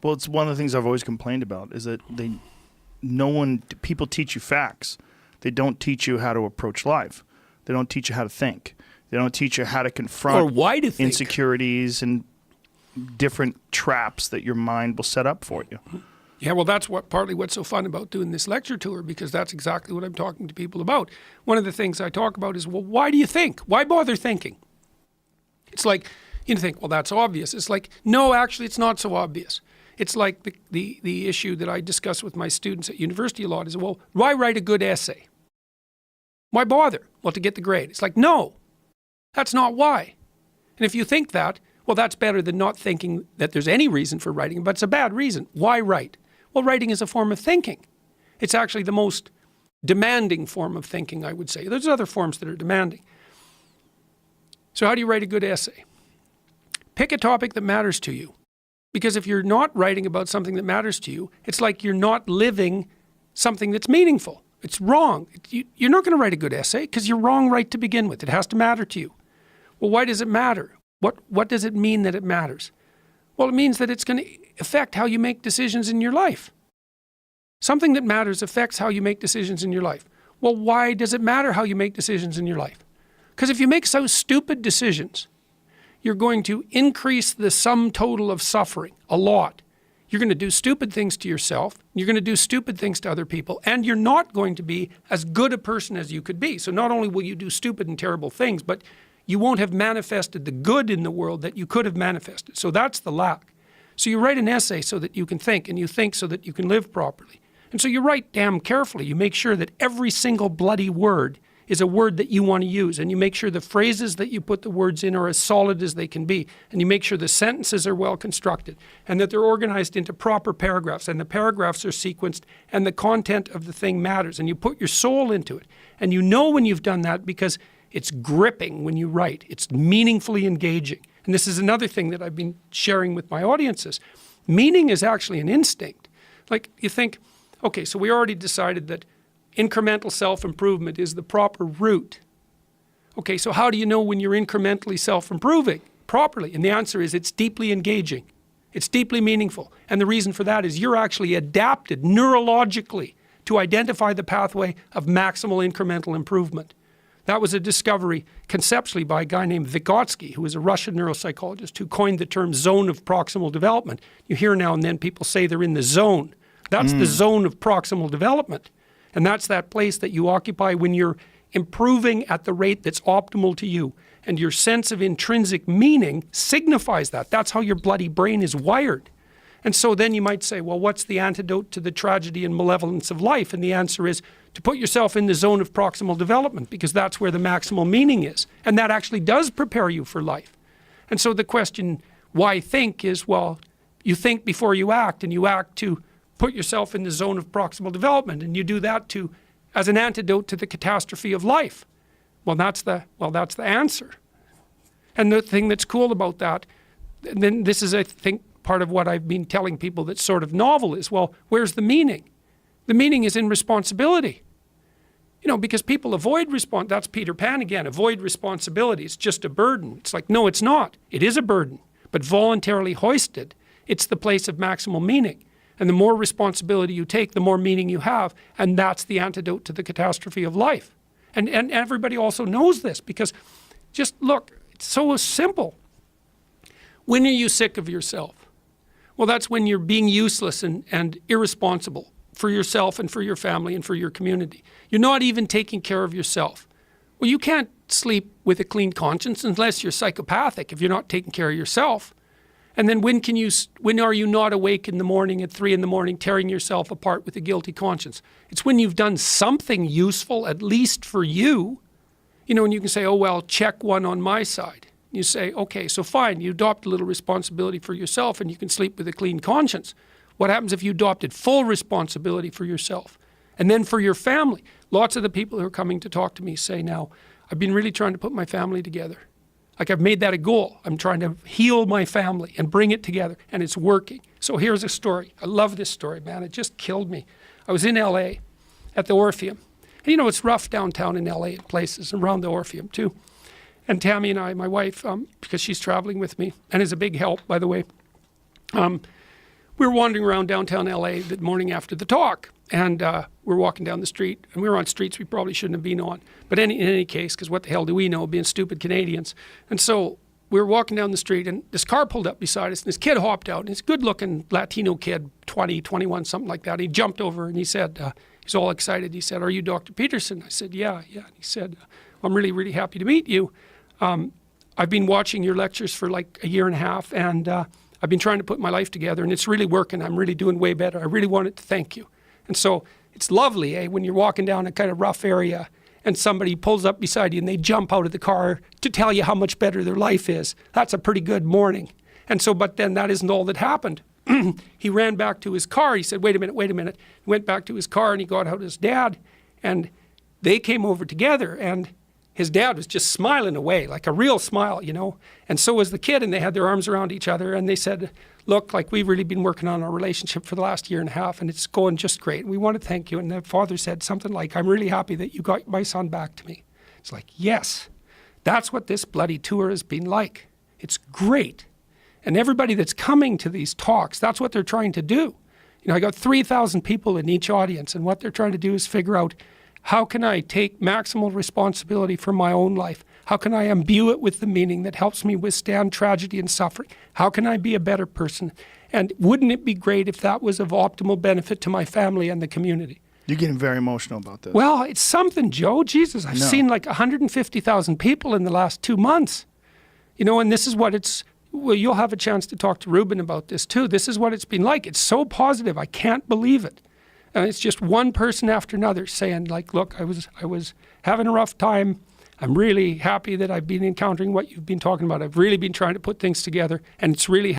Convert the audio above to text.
Well, it's one of the things I've always complained about is that people teach you facts. They don't teach you how to approach life. They don't teach you how to think. They don't teach you how to confront or why to think. Insecurities and different traps that your mind will set up for you. Yeah, well, that's partly what's so fun about doing this lecture tour, because that's exactly what I'm talking to people about. One of the things I talk about is, well, why do you think? Why bother thinking? It's like, you think, well, that's obvious. It's like, no, actually, it's not so obvious. It's like the issue that I discuss with my students at university a lot is, well, why write a good essay? Why bother? Well, to get the grade. It's like, no, that's not why. And if you think that, well, that's better than not thinking that there's any reason for writing, but it's a bad reason. Why write? Well, writing is a form of thinking. It's actually the most demanding form of thinking, I would say. There's other forms that are demanding. So how do you write a good essay? Pick a topic that matters to you. Because if you're not writing about something that matters to you, it's like you're not living something that's meaningful. It's wrong. You're not going to write a good essay because you're wrong right to begin with. It has to matter to you. Well, why does it matter? What does it mean that it matters? Well, it means that it's going to affect how you make decisions in your life. Something that matters affects how you make decisions in your life. Well, why does it matter how you make decisions in your life? Because if you make so stupid decisions, you're going to increase the sum total of suffering a lot. You're going to do stupid things to yourself. You're going to do stupid things to other people. And you're not going to be as good a person as you could be. So not only will you do stupid and terrible things, but you won't have manifested the good in the world that you could have manifested. So that's the lack. So you write an essay so that you can think, and you think so that you can live properly. And so you write damn carefully. You make sure that every single bloody word is a word that you want to use. And you make sure the phrases that you put the words in are as solid as they can be. And you make sure the sentences are well constructed and that they're organized into proper paragraphs and the paragraphs are sequenced and the content of the thing matters. And you put your soul into it. And you know when you've done that because it's gripping when you write. It's meaningfully engaging. And this is another thing that I've been sharing with my audiences. Meaning is actually an instinct. Like you think, okay, so we already decided that incremental self-improvement is the proper route. Okay, so how do you know when you're incrementally self-improving properly? And the answer is it's deeply engaging. It's deeply meaningful. And the reason for that is you're actually adapted neurologically to identify the pathway of maximal incremental improvement. That was a discovery conceptually by a guy named Vygotsky, who was a Russian neuropsychologist who coined the term zone of proximal development. You hear now and then people say they're in the zone. That's the zone of proximal development. And that's that place that you occupy when you're improving at the rate that's optimal to you. And your sense of intrinsic meaning signifies that. That's how your bloody brain is wired. And so then you might say, well, what's the antidote to the tragedy and malevolence of life? And the answer is to put yourself in the zone of proximal development, because that's where the maximal meaning is. And that actually does prepare you for life. And so the question, why think, is, well, you think before you act, and you act to put yourself in the zone of proximal development, and you do that as an antidote to the catastrophe of life. Well, that's the answer. And the thing that's cool about that, and then this is, I think, part of what I've been telling people that's sort of novel is, well, where's the meaning? The meaning is in responsibility. Because people avoid that's Peter Pan again, avoid responsibility. It's just a burden. It's like, no, it's not. It is a burden, but voluntarily hoisted, it's the place of maximal meaning. And the more responsibility you take, the more meaning you have. And that's the antidote to the catastrophe of life. And everybody also knows this, because just look, it's so simple. When are you sick of yourself? Well, that's when you're being useless and irresponsible for yourself and for your family and for your community. You're not even taking care of yourself. Well, you can't sleep with a clean conscience unless you're psychopathic, if you're not taking care of yourself. And then when are you not awake in the morning at 3 a.m, tearing yourself apart with a guilty conscience? It's when you've done something useful, at least for you. And you can say, oh, well, check one on my side. You say, okay, so fine, you adopt a little responsibility for yourself and you can sleep with a clean conscience. What happens if you adopted full responsibility for yourself? And then for your family. Lots of the people who are coming to talk to me say now, I've been really trying to put my family together. Like, I've made that a goal. I'm trying to heal my family and bring it together, and it's working. So here's a story. I love this story, man. It just killed me. I was in L.A. at the Orpheum. And it's rough downtown in L.A. in places, around the Orpheum too. And Tammy and I, my wife, because she's traveling with me, and is a big help, by the way, we were wandering around downtown LA the morning after the talk, and we were walking down the street, and we were on streets we probably shouldn't have been on. But in any case, because what the hell do we know, being stupid Canadians? And so we were walking down the street, and this car pulled up beside us, and this kid hopped out, and he's a good-looking Latino kid, 20, 21, something like that. He jumped over, and he said, he's all excited. He said, "Are you Dr. Peterson?" I said, yeah. And he said, "I'm really, really happy to meet you. I've been watching your lectures for like a year and a half, and I've been trying to put my life together, and it's really working. I'm really doing way better. I really wanted to thank you." And so it's lovely, when you're walking down a kind of rough area and somebody pulls up beside you and they jump out of the car to tell you how much better their life is. That's a pretty good morning. And so, but then that isn't all that happened. He ran back to his car. He said, wait a minute. He went back to his car and he got out his dad, and they came over together, and his dad was just smiling away, like a real smile, and so was the kid, and they had their arms around each other, and they said, "Look, like, we've really been working on our relationship for the last year and a half, and it's going just great. We want to thank you." And the father said something like, "I'm really happy that you got my son back to me." It's like, yes, that's what this bloody tour has been like. It's great. And everybody that's coming to these talks, that's what they're trying to do. I got 3,000 people in each audience, and what they're trying to do is figure out, how can I take maximal responsibility for my own life? How can I imbue it with the meaning that helps me withstand tragedy and suffering? How can I be a better person? And wouldn't it be great if that was of optimal benefit to my family and the community? You're getting very emotional about this. Well, it's something, Joe. Jesus, I've seen like 150,000 people in the last 2 months. And this is what it's, well, you'll have a chance to talk to Ruben about this too. This is what it's been like. It's so positive. I can't believe it. And it's just one person after another saying, like, look, I was having a rough time. I'm really happy that I've been encountering what you've been talking about. I've really been trying to put things together, and it's really